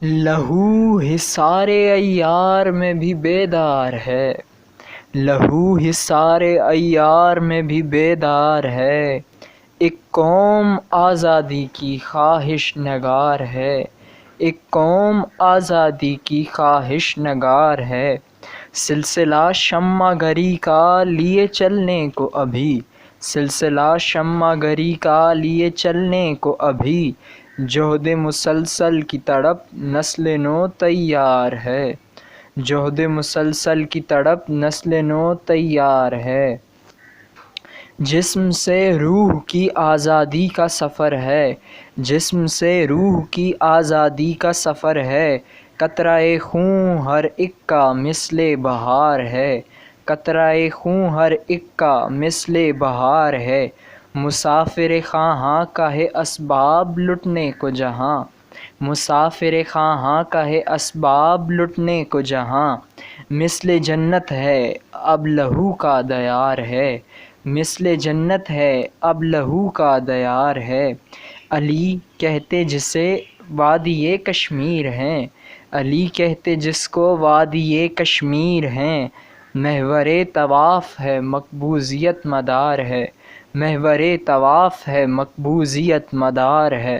لہو حصار ایار میں بھی بیدار ہے، لہو حصار ایار میں بھی بیدار ہے، ایک قوم آزادی کی خواہش نگار ہے، ایک قوم آزادی کی خواہش نگار ہے، سلسلہ شمع گری کا لیے چلنے کو ابھی، سلسلہ شمع گری کا لیے چلنے کو ابھی، جہد مسلسل کی تڑپ نسل نو تیار ہے، جہد مسلسل کی تڑپ نسل نو تیار ہے، جسم سے روح کی آزادی کا سفر ہے، جسم سے روح کی آزادی کا سفر ہے، قطرۂ خون ہر ایک کا مثل بہار ہے، قطرۂ خون ہر ایک کا مثل بہار ہے، مسافر خواہاں کا ہے اسباب لٹنے کو جہاں، مسافر خواہاں کا ہے اسباب لٹنے کو جہاں، مثل جنت ہے اب لہو کا دیار ہے، مثل جنت ہے اب لہو کا دیار ہے، علی کہتے جسے وادی کشمیر ہیں، علی کہتے جس کو وادی کشمیر ہیں، محور طواف ہے مقبوضیت مدار ہے، محور طواف ہے مقبوضیت مدار ہے۔